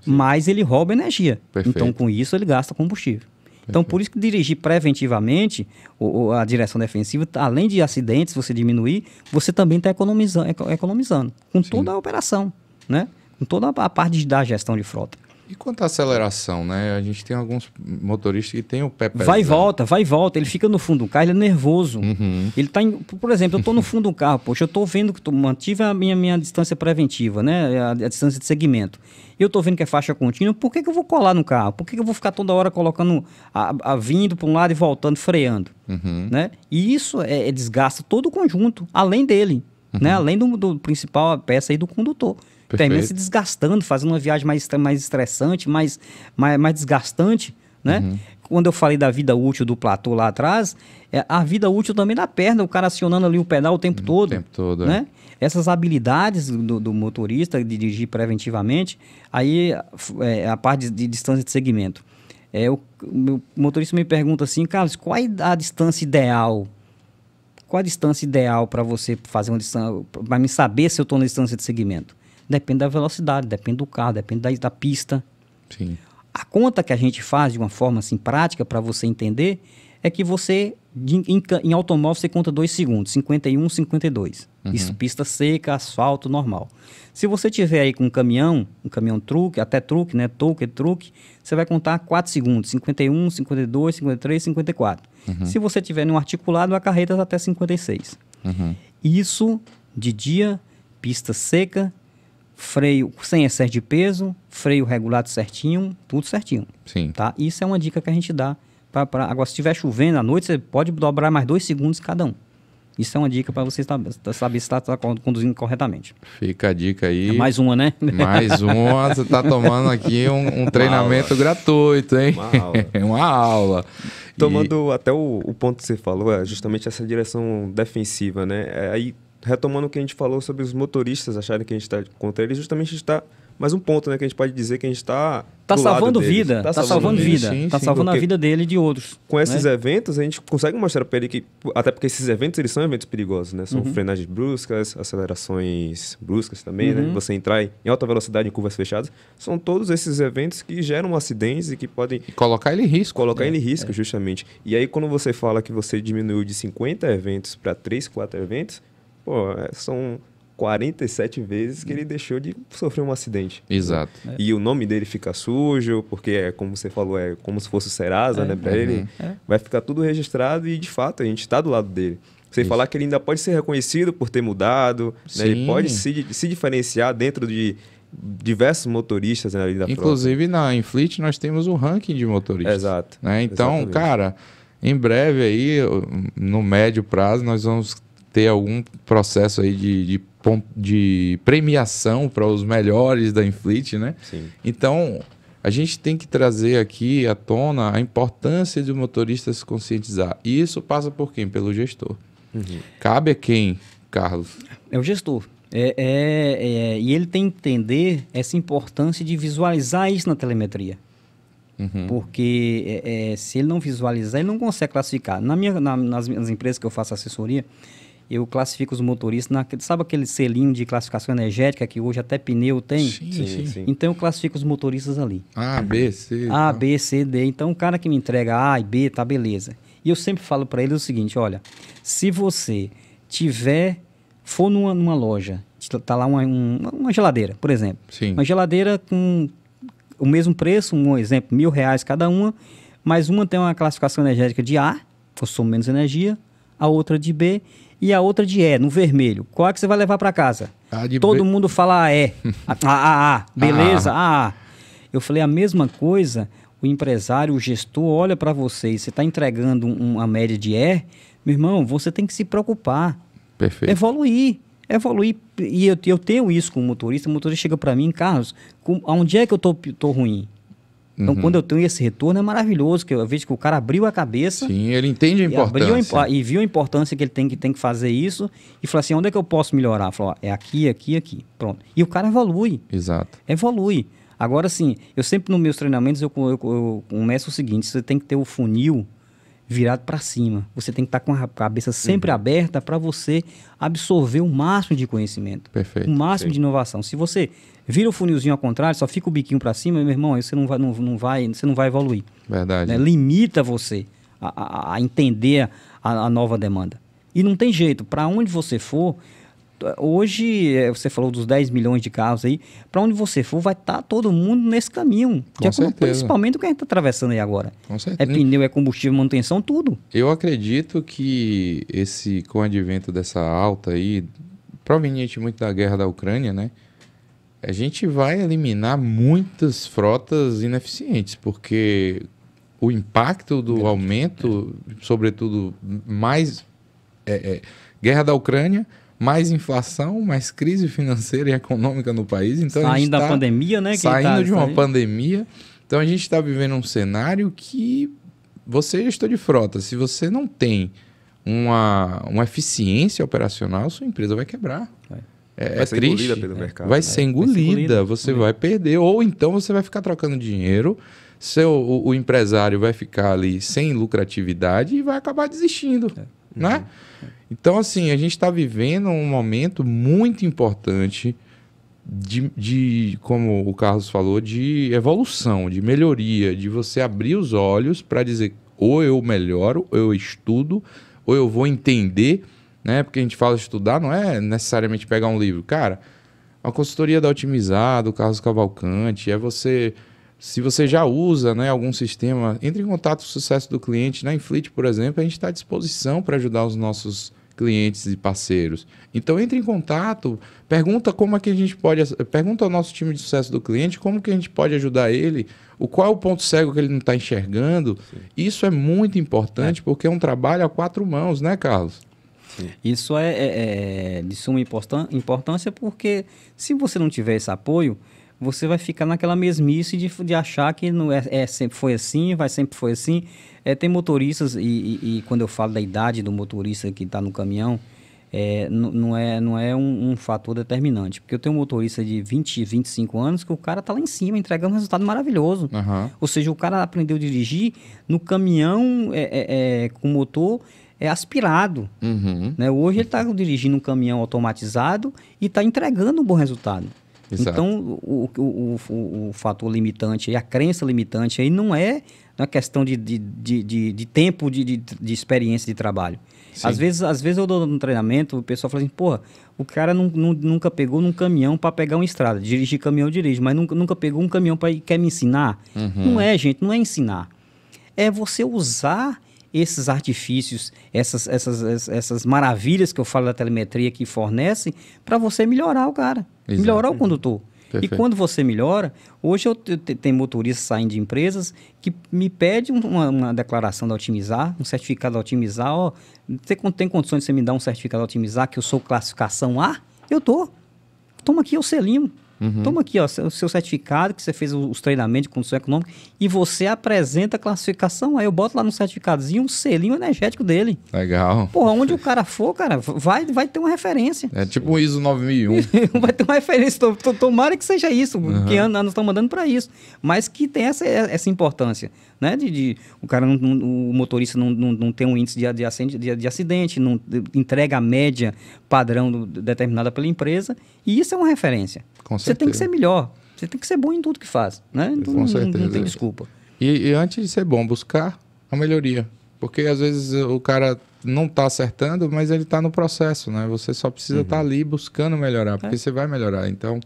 mas ele rouba energia. Perfeito. Então, com isso, ele gasta combustível. Então, por isso que dirigir preventivamente a direção defensiva, além de acidentes você diminuir, você também está economizando com toda a operação, né? Com toda a parte da gestão de frota. E quanto à aceleração, né? A gente tem alguns motoristas que tem o pé pesado. Vai e volta. Ele fica no fundo do carro, ele é nervoso. Ele tá por exemplo, eu estou no fundo do carro, poxa, eu estou vendo que mantive a minha distância preventiva, né? A distância de segmento. Eu estou vendo que é faixa contínua, por que eu vou colar no carro? Por que eu vou ficar toda hora colocando, vindo para um lado e voltando, freando? Né? E isso desgasta todo o conjunto, além dele, né? Além do principal peça aí do condutor. Termina se desgastando, fazendo uma viagem mais estressante, mais desgastante, né? Quando eu falei da vida útil do platô lá atrás, a vida útil também da perna, o cara acionando ali o pedal o tempo todo. O tempo todo, né? Essas habilidades do motorista de dirigir preventivamente, aí a parte de distância de segmento. O motorista me pergunta assim, Carlos, qual é a distância ideal? Qual a distância ideal para você fazer uma distância, para me saber se eu estou na distância de segmento? Depende da velocidade, depende do carro, depende da pista. Sim. A conta que a gente faz de uma forma assim, prática para você entender é que você, em automóvel, você conta 2 segundos, 51, 52. Isso, pista seca, asfalto, normal. Se você tiver aí com um caminhão truque, até truque, né? Truque, você vai contar 4 segundos, 51, 52, 53, 54. Se você tiver num articulado, a carreta até 56. Isso de dia, pista seca, freio sem excesso de peso, freio regulado certinho, tudo certinho. Sim. Tá? Isso é uma dica que a gente dá. Agora, se estiver chovendo à noite, você pode dobrar mais 2 segundos cada um. Isso é uma dica para você saber se está conduzindo corretamente. Fica a dica aí. É mais uma, né? Mais uma. Você está tomando aqui um treinamento gratuito, hein? Uma aula. Tomando até o ponto que você falou, é justamente essa direção defensiva, né? Aí, retomando o que a gente falou sobre os motoristas acharem que a gente está contra eles, justamente a gente está... Mais um ponto, né, que a gente pode dizer que a gente está salvando vida. Está salvando vida. Está salvando a vida dele e de outros. Com esses eventos, a gente consegue mostrar para ele que... Até porque esses eventos, eles são eventos perigosos, né? São frenagens bruscas, acelerações bruscas também, né? Você entrar em alta velocidade em curvas fechadas. São todos esses eventos que geram acidentes e que podem... E colocar ele em risco. Colocar ele em risco, justamente. E aí, quando você fala que você diminuiu de 50 eventos para 3, 4 eventos, são 47 vezes que ele deixou de sofrer um acidente. Exato. E o nome dele fica sujo, porque, como você falou, é como se fosse o Serasa, né? Para ele, vai ficar tudo registrado e, de fato, a gente está do lado dele. Sem falar que ele ainda pode ser reconhecido por ter mudado, né? Ele pode se diferenciar dentro de diversos motoristas, né, ali da Inclusive, na Infleet, nós temos o ranking de motoristas. Exato. Né? Então, cara, em breve aí, no médio prazo, nós vamos ter algum processo aí de premiação para os melhores da Infleet, né? Sim. Então, a gente tem que trazer aqui à tona a importância do motorista se conscientizar. E isso passa por quem? Pelo gestor. Cabe a quem, Carlos? É o gestor. E ele tem que entender essa importância de visualizar isso na telemetria. Porque se ele não visualizar, ele não consegue classificar. Nas empresas que eu faço assessoria, eu classifico os motoristas, sabe aquele selinho de classificação energética que hoje até pneu tem? Sim. Então eu classifico os motoristas ali. A, B, C. A, B, C, D. Então o cara que me entrega A e B, tá beleza. E eu sempre falo para ele o seguinte, olha, se você for numa loja, tá lá uma geladeira, por exemplo. Sim. Uma geladeira com o mesmo preço, um exemplo, R$1.000 cada uma, mas uma tem uma classificação energética de A, consome menos energia, a outra de B e a outra de E, no vermelho. Qual é que você vai levar para casa? Todo mundo fala E. Beleza? Eu falei a mesma coisa, o empresário, o gestor olha para você e você está entregando uma média de E, meu irmão, você tem que se preocupar. Perfeito. Evoluir. E eu tenho isso com o motorista chega para mim, Carlos, onde é que eu tô ruim? Então, quando eu tenho esse retorno, é maravilhoso, que eu vejo que o cara abriu a cabeça. Sim, ele entende a importância. E viu a importância que ele tem que fazer isso e falou assim, onde é que eu posso melhorar? Falou, é aqui, aqui, aqui. Pronto. E o cara evolui. Exato. Evolui. Agora, assim, eu sempre nos meus treinamentos, eu começo o seguinte, você tem que ter o funil virado para cima. Você tem que estar com a cabeça sempre aberta para você absorver o máximo de conhecimento. Perfeito. O máximo de inovação. Se você vira o funilzinho ao contrário, só fica o biquinho para cima, meu irmão, aí você não vai evoluir. Verdade. Né? Limita você a entender a nova demanda. E não tem jeito. Para onde você for, hoje, você falou dos 10 milhões de carros aí, para onde você for, vai estar todo mundo nesse caminho. Com certeza. Principalmente o que a gente está atravessando aí agora. Com certeza. É pneu, é combustível, manutenção, tudo. Eu acredito que com o advento dessa alta aí, proveniente muito da guerra da Ucrânia, né? A gente vai eliminar muitas frotas ineficientes, porque o impacto do aumento, sobretudo, mais guerra da Ucrânia, mais inflação, mais crise financeira e econômica no país. Então, saindo da pandemia, né? Saindo de uma pandemia. Então, a gente está vivendo um cenário que você, gestor de frota, se você não tem uma eficiência operacional, sua empresa vai quebrar. Vai ser triste. engolida pelo mercado. Vai ser engolida, você vai perder. Ou então você vai ficar trocando dinheiro, o empresário vai ficar ali sem lucratividade e vai acabar desistindo. Né? Então, assim, a gente está vivendo um momento muito importante de, como o Carlos falou, de evolução, de melhoria, de você abrir os olhos para dizer ou eu melhoro, ou eu estudo, ou eu vou entender, né? Porque a gente fala estudar, não é necessariamente pegar um livro. Cara, a consultoria da Otimizado, o Carlos Cavalcante, é você... Se você já usa, né, algum sistema, entre em contato com o sucesso do cliente. Na Infleet, por exemplo, a gente está à disposição para ajudar os nossos clientes e parceiros. Então, entre em contato, pergunta como é que a gente pode... Pergunta ao nosso time de sucesso do cliente como que a gente pode ajudar ele, qual é o ponto cego que ele não está enxergando. Sim. Isso é muito importante porque é um trabalho a 4 mãos, né, Carlos? Sim. Isso é de suma importância porque se você não tiver esse apoio, você vai ficar naquela mesmice de achar que não sempre foi assim, sempre foi assim. Tem motoristas, e quando eu falo da idade do motorista que está no caminhão, não é um fator determinante. Porque eu tenho um motorista de 20, 25 anos que o cara está lá em cima, entregando um resultado maravilhoso. Uhum. Ou seja, o cara aprendeu a dirigir no caminhão com motor aspirado. Uhum. Né? Hoje ele está dirigindo um caminhão automatizado e está entregando um bom resultado. Exato. Então, o fator limitante, a crença limitante aí não é uma questão de tempo de experiência de trabalho. Às vezes eu dou no treinamento, o pessoal fala assim, porra, o cara nunca pegou num caminhão para pegar uma estrada. Dirigir caminhão dirige, mas nunca pegou um caminhão para quer me ensinar. Uhum. Não é, gente, não é ensinar. É você usar esses artifícios, essas maravilhas que eu falo da telemetria que fornece para você melhorar o cara, Exato. Melhorar o condutor. Perfeito. E quando você melhora, hoje eu tenho motoristas saindo de empresas que me pedem uma declaração da Otimizar, um certificado da Otimizar. Ó, tem condições de você me dar um certificado da Otimizar que eu sou classificação A? Eu tô. Toma aqui o selinho. Uhum. Toma aqui, ó, o seu certificado, que você fez os treinamentos de condição econômica, e você apresenta a classificação. Aí eu boto lá no certificadozinho um selinho energético dele. Legal. Porra, onde o cara for, cara, vai ter uma referência. É tipo o ISO 9001. Vai ter uma referência. Tomara que seja isso, que nós estamos mandando para isso. Mas que tem essa importância, né? O cara, o motorista não tem um índice de acidente, não entrega a média padrão determinada pela empresa, e isso é uma referência. Você tem que ser melhor, você tem que ser bom em tudo que faz, né? Então, Com certeza. Não tem desculpa. E antes de ser bom, buscar a melhoria. Porque às vezes o cara não está acertando, mas ele está no processo, né? Você só precisa estar ali buscando melhorar, porque você vai melhorar. Então,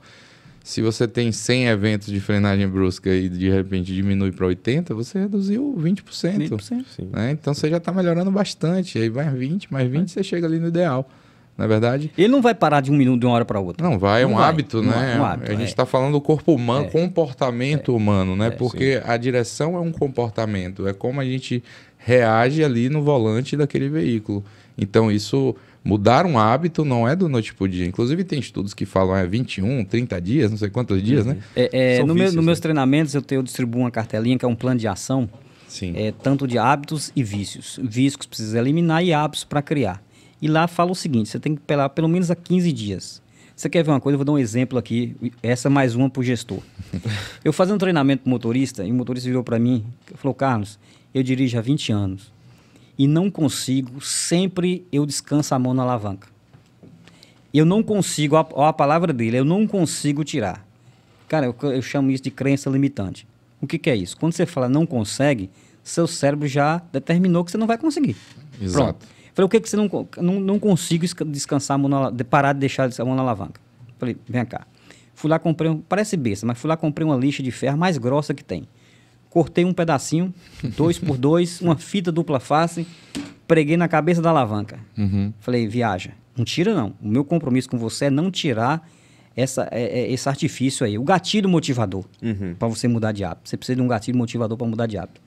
se você tem 100 eventos de frenagem brusca e de repente diminui para 80, você reduziu 20%. 20%. Né? Então, você já está melhorando bastante. Aí vai 20, mais 20, você chega ali no ideal. Não é verdade? Ele não vai parar de um minuto, de uma hora para outra. Não vai, é um hábito, né? Um hábito, a gente está falando do corpo humano, comportamento humano, né? Porque a direção é um comportamento, é como a gente reage ali no volante daquele veículo. Então, isso Mudar um hábito não é do noite para o dia. Inclusive, tem estudos que falam 21, 30 dias, não sei quantos dias, né? Nos meus treinamentos, eu distribuo uma cartelinha que é um plano de ação, Sim. Tanto de hábitos e vícios. Vícios que precisa eliminar e hábitos para criar. E lá fala o seguinte, você tem que pelar pelo menos a 15 dias. Você quer ver uma coisa? Eu vou dar um exemplo aqui, essa mais uma para o gestor. Eu fazendo um treinamento para motorista, e o motorista virou para mim e falou, Carlos, eu dirijo há 20 anos. E não consigo, sempre eu descanso a mão na alavanca. Eu não consigo, a palavra dele, eu não consigo tirar. Cara, eu chamo isso de crença limitante. O que é isso? Quando você fala não consegue, seu cérebro já determinou que você não vai conseguir. Exato. Pronto. Falei, o que você não consigo descansar a mão parar de deixar a mão na alavanca? Falei, vem cá. Fui lá, comprei, parece besta, mas fui lá, comprei uma lixa de ferro mais grossa que tem. Cortei um pedacinho, 2x2, uma fita dupla face, preguei na cabeça da alavanca. Falei, viaja. Não tira, não. O meu compromisso com você é não tirar esse artifício aí. O gatilho motivador para você mudar de hábito. Você precisa de um gatilho motivador para mudar de hábito.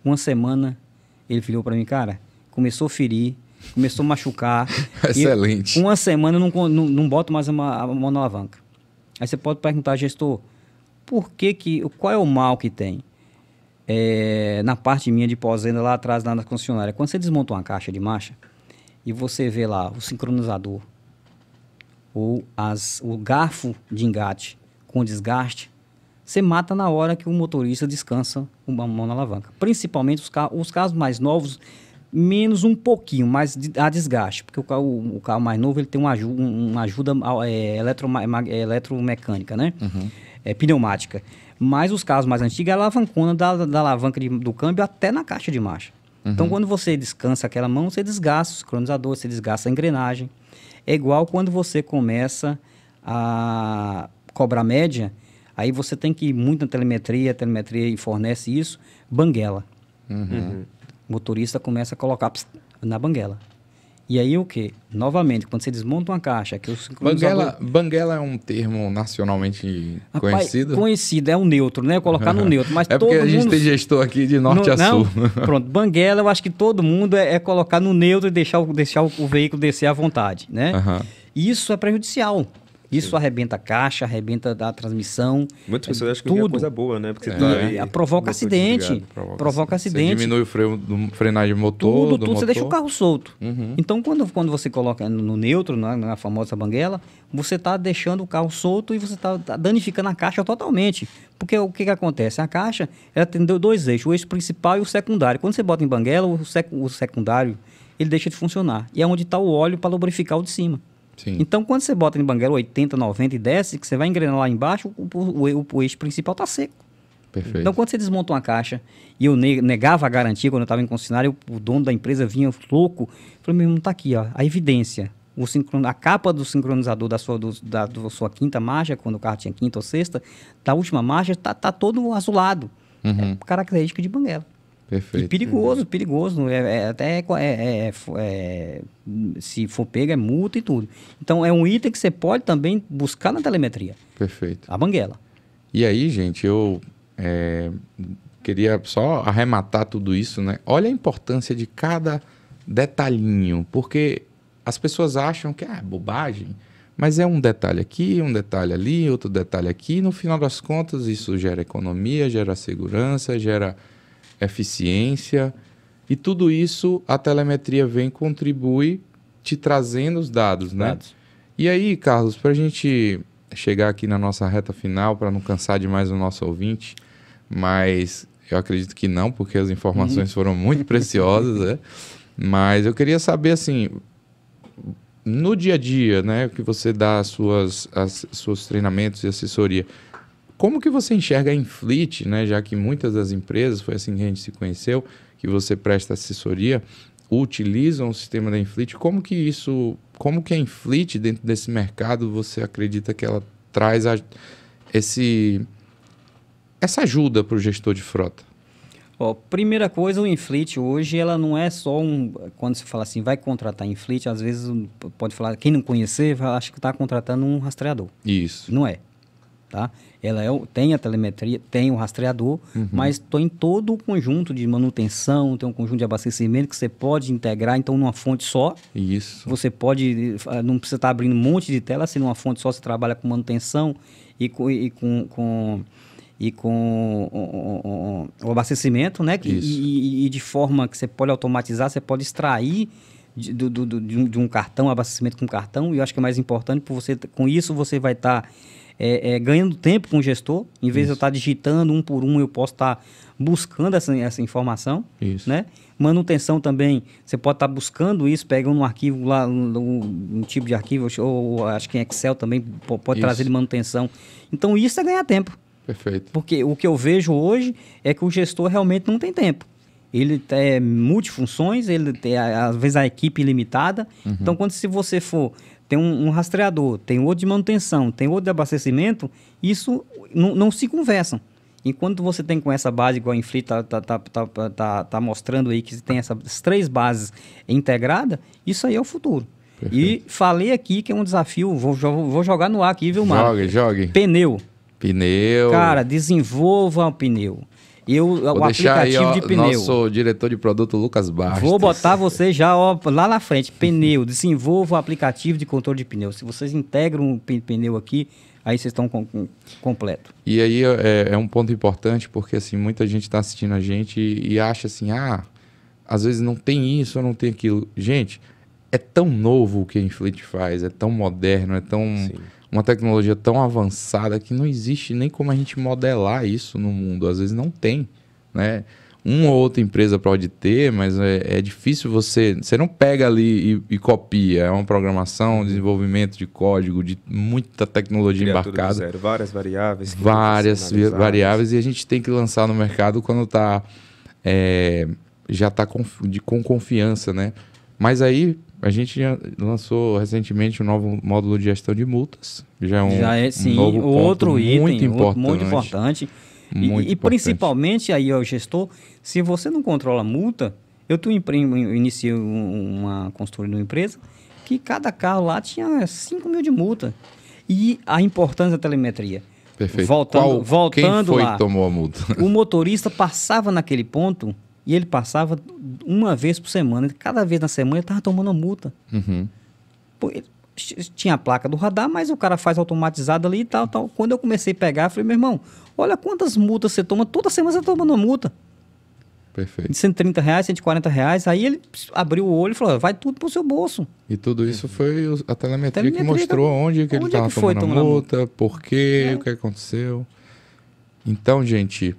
Uma semana, ele virou para mim, cara, começou a ferir, começou a machucar. Excelente. Uma semana eu não boto mais a mão na alavanca. Aí você pode perguntar, gestor, qual é o mal que tem? Na parte minha de pós-venda lá atrás na concessionária, quando você desmonta uma caixa de marcha e você vê lá o sincronizador ou o garfo de engate com desgaste, você mata na hora que o motorista descansa uma mão na alavanca. Principalmente os carros mais novos, menos um pouquinho, mas a desgaste, porque o carro mais novo ele tem uma ajuda eletromecânica, né? Pneumática. Mas os carros mais antigos é a alavancona da alavanca do câmbio até na caixa de marcha. Então, quando você descansa aquela mão, você desgasta o sincronizador, você desgasta a engrenagem. É igual quando você começa a cobrar média, aí você tem que ir muito na telemetria, a telemetria fornece isso, banguela. O motorista começa a colocar na banguela. E aí o quê? Novamente, quando você desmonta uma caixa... que o banguela é um termo nacionalmente conhecido? Conhecido, é um neutro, né? Colocar no neutro. Mas porque a gente tem gestor aqui de norte a sul. Pronto, banguela eu acho que todo mundo é colocar no neutro e deixar o veículo descer à vontade, né? Isso é prejudicial. Isso arrebenta a caixa, arrebenta a transmissão. Muitas pessoas acham que é coisa boa, né? Porque provoca acidente. Provoca acidente. Você diminui frenagem do motor. Tudo, você deixa o carro solto. Então, quando você coloca no neutro, na famosa banguela, você está deixando o carro solto e você está danificando a caixa totalmente. Porque o que acontece? A caixa ela tem dois eixos, o eixo principal e o secundário. Quando você bota em banguela, o secundário ele deixa de funcionar. E é onde está o óleo para lubrificar o de cima. Sim. Então, quando você bota em banguela 80, 90 e desce, que você vai engrenar lá embaixo, o eixo principal está seco. Perfeito. Então, quando você desmonta uma caixa, e eu negava a garantia quando eu estava em concessionária, o dono da empresa vinha louco, falou, meu irmão, está aqui, ó, a evidência, a capa do sincronizador da sua quinta marcha, quando o carro tinha quinta ou sexta, da última marcha, está todo azulado. É característica de banguela. Perfeito. E perigoso. Se for pego, é multa e tudo. Então, é um item que você pode também buscar na telemetria. Perfeito. A banguela. E aí, gente, eu queria só arrematar tudo isso, né? Olha a importância de cada detalhinho, porque as pessoas acham que é bobagem, mas é um detalhe aqui, um detalhe ali, outro detalhe aqui, e no final das contas isso gera economia, gera segurança, gera eficiência, e tudo isso a telemetria vem contribui te trazendo os dados, né? E aí, Carlos, para a gente chegar aqui na nossa reta final, para não cansar demais o nosso ouvinte, mas eu acredito que não, porque as informações foram muito preciosas, né? Mas eu queria saber, assim, no dia a dia, né, que você dá os seus treinamentos e assessoria, como que você enxerga a Inflit, né, já que muitas das empresas, foi assim que a gente se conheceu, que você presta assessoria, utilizam o sistema da Inflit, como que a Inflit, dentro desse mercado, você acredita que ela traz essa ajuda para o gestor de frota? Primeira coisa, o Inflit hoje, ela não é só quando se fala assim, vai contratar Inflit, às vezes pode falar, quem não conhecer, acha que está contratando um rastreador. Isso. Não é. tá? Ela tem a telemetria, tem o rastreador, mas tem todo o conjunto de manutenção, tem um conjunto de abastecimento que você pode integrar, então, numa fonte só. Isso. Você pode, não precisa estar abrindo um monte de tela, se numa fonte só você trabalha com manutenção e com o abastecimento, né? E de forma que você pode automatizar, você pode extrair de um cartão, abastecimento com cartão, e eu acho que é mais importante, com isso você vai estar ganhando tempo com o gestor. Em vez de eu estar digitando um por um, eu posso estar buscando essa informação. Isso. Né? Manutenção também, você pode estar buscando isso, pegando um arquivo lá, um tipo de arquivo, ou acho que em Excel também pode trazer de manutenção. Então isso é ganhar tempo. Perfeito. Porque o que eu vejo hoje é que o gestor realmente não tem tempo. Ele tem multifunções, ele tem, às vezes, a equipe limitada. Então, se você tem um rastreador, tem outro de manutenção, tem outro de abastecimento, isso não se conversam. Enquanto você tem com essa base, igual a Infleet tá mostrando aí, que tem essas 3 bases integradas, isso aí é o futuro. Perfeito. E falei aqui que é um desafio, vou jogar no ar aqui, viu, Marco? Jogue. Pneu. Cara, desenvolva o pneu. Vou deixar aplicativo aí, de pneu. Nosso diretor de produto, Lucas Bastos. Vou botar você já lá na frente. Pneu, desenvolva o aplicativo de controle de pneu. Se vocês integram um pneu aqui, aí vocês estão completo. E aí é um ponto importante, porque assim, muita gente está assistindo a gente e acha assim, às vezes não tem isso ou não tem aquilo. Gente, é tão novo o que a Infleet faz, é tão moderno, é tão... Sim. Uma tecnologia tão avançada que não existe nem como a gente modelar isso no mundo. Às vezes não tem, né? Uma ou outra empresa pode ter, mas é difícil você não pega ali e copia. É uma programação, desenvolvimento de código, de muita tecnologia embarcada. Tudo zero. Várias variáveis. Várias variáveis, e a gente tem que lançar no mercado quando já está com confiança, né? Mas aí... A gente já lançou recentemente um novo módulo de gestão de multas. Já é sim, novo outro item muito importante. E principalmente aí, o gestor, se você não controla a multa, eu iniciei uma consultoria numa empresa que cada carro lá tinha 5 mil de multa. E a importância da telemetria. Perfeito. Voltando quem foi lá, que tomou a multa? O motorista passava naquele ponto... E ele passava uma vez por semana. Cada vez na semana ele estava tomando a multa. Pô, tinha a placa do radar, mas o cara faz automatizado ali e tal. Quando eu comecei a pegar, eu falei, meu irmão, olha quantas multas você toma. Toda semana você está tomando uma multa. Perfeito. De R$130, R$140. Aí ele abriu o olho e falou, vai tudo pro seu bolso. E tudo isso foi a telemetria que mostrou onde que ele estava tomando a multa, por quê, o que aconteceu. Então, gente...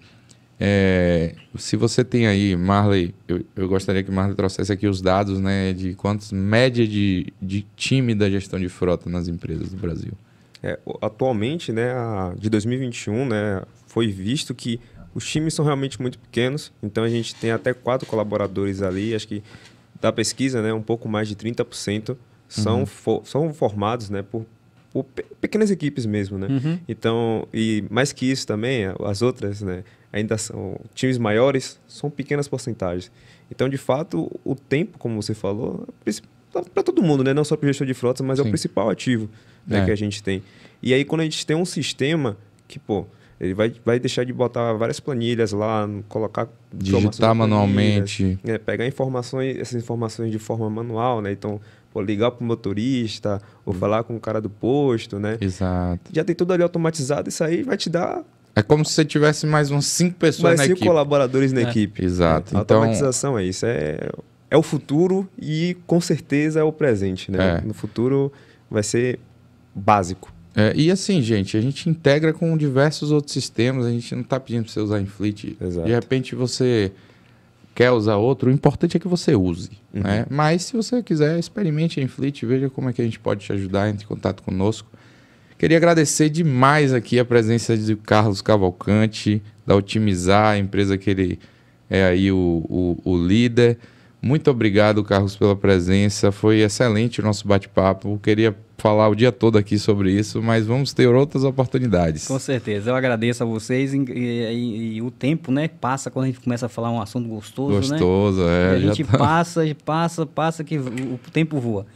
se você tem aí, Marley, eu gostaria que Marley trouxesse aqui os dados, né, de quantos média de time da gestão de frota nas empresas do Brasil. Atualmente, né, de 2021, né, foi visto que os times são realmente muito pequenos, então a gente tem até 4 colaboradores ali, acho que da pesquisa, né, um pouco mais de 30% são formados, né, por pequenas equipes mesmo, né? Então, e mais que isso também, as outras, né, ainda são times maiores, são pequenas porcentagens. Então, de fato, o tempo, como você falou, para todo mundo, né? Não só para o gestor de frotas, mas é o principal ativo, né, que a gente tem. E aí, quando a gente tem um sistema que, ele vai deixar de botar várias planilhas lá, colocar... Digitar manualmente. Pegar essas informações de forma manual, né? Então, ligar para o motorista, ou falar com o cara do posto, né? Exato. Já tem tudo ali automatizado, isso aí vai te dar... É como se você tivesse mais umas 5 pessoas na equipe. 5 colaboradores na equipe. Exato. A automatização é isso. É o futuro e, com certeza, é o presente, né? No futuro vai ser básico. E assim, gente, a gente integra com diversos outros sistemas, a gente não está pedindo para você usar Infleet. Exato. De repente você quer usar outro, o importante é que você use. Né? Mas se você quiser, experimente a Infleet, veja como é que a gente pode te ajudar, entre em contato conosco. Queria agradecer demais aqui a presença de Carlos Cavalcante, da Otimizar, a empresa que ele é aí o líder. Muito obrigado, Carlos, pela presença. Foi excelente o nosso bate-papo. Queria falar o dia todo aqui sobre isso, mas vamos ter outras oportunidades. Com certeza. Eu agradeço a vocês e o tempo, né, passa quando a gente começa a falar um assunto gostoso, Gostoso, né? A gente passa que o tempo voa.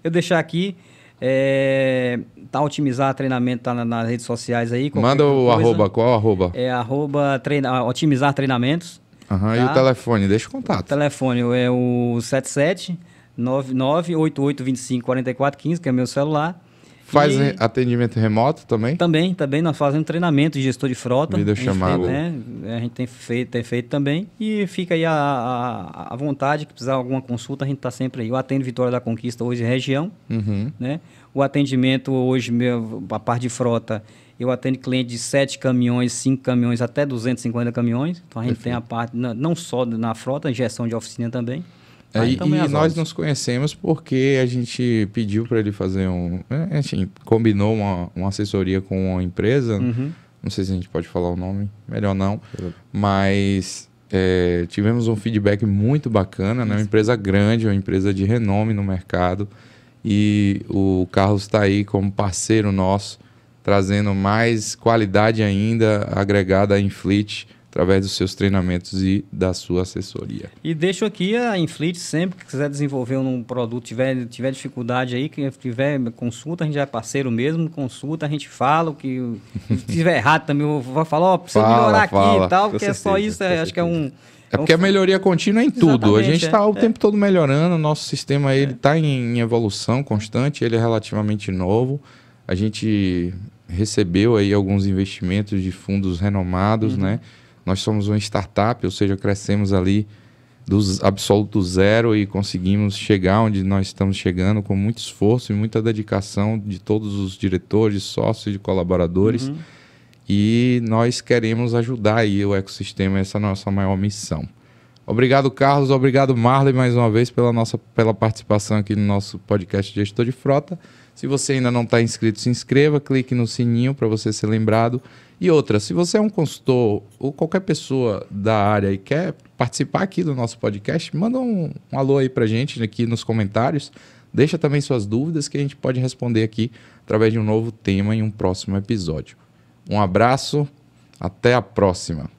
Eu deixar aqui Tá otimizar treinamento, tá nas redes sociais aí. Manda o arroba, qual o arroba? Otimizar treinamentos. Tá? E o telefone, deixa o contato. O telefone é o 77-99-8825-4415, que é meu celular. Faz atendimento remoto também? Também nós fazemos treinamento de gestor de frota. Videochamada. A gente tem feito também. E fica aí à vontade, que precisar alguma consulta, a gente está sempre aí. Eu atendo Vitória da Conquista hoje, região. Né? O atendimento hoje, a parte de frota, eu atendo cliente de 7 caminhões, 5 caminhões, até 250 caminhões. Então a gente tem a parte, não só na frota, gestão de oficina também. E nós nos conhecemos porque a gente pediu para ele fazer a gente combinou uma assessoria com uma empresa. Não sei se a gente pode falar o nome, melhor não. Mas tivemos um feedback muito bacana, né? Uma empresa grande, uma empresa de renome no mercado. E o Carlos está aí como parceiro nosso, trazendo mais qualidade ainda agregada à Infleet, através dos seus treinamentos e da sua assessoria. E deixo aqui a Infleet, sempre que quiser desenvolver um produto, tiver dificuldade aí, que tiver consulta, a gente já é parceiro mesmo, consulta, a gente fala, o que se tiver errado também, eu vou falar, precisa melhorar aqui e tal, porque é só isso, acho que é porque a melhoria contínua é em tudo. A gente está o tempo todo melhorando, o nosso sistema está em evolução constante, ele é relativamente novo. A gente recebeu aí alguns investimentos de fundos renomados, né? Nós somos uma startup, ou seja, crescemos ali do absoluto zero e conseguimos chegar onde nós estamos chegando com muito esforço e muita dedicação de todos os diretores, sócios e colaboradores. E nós queremos ajudar aí o ecossistema, essa é a nossa maior missão. Obrigado, Carlos. Obrigado, Marley, mais uma vez pela participação aqui no nosso podcast Gestor de Frota. Se você ainda não está inscrito, se inscreva, clique no sininho para você ser lembrado. E outra, se você é um consultor ou qualquer pessoa da área e quer participar aqui do nosso podcast, manda um alô aí para a gente aqui nos comentários. Deixa também suas dúvidas que a gente pode responder aqui através de um novo tema em um próximo episódio. Um abraço, até a próxima.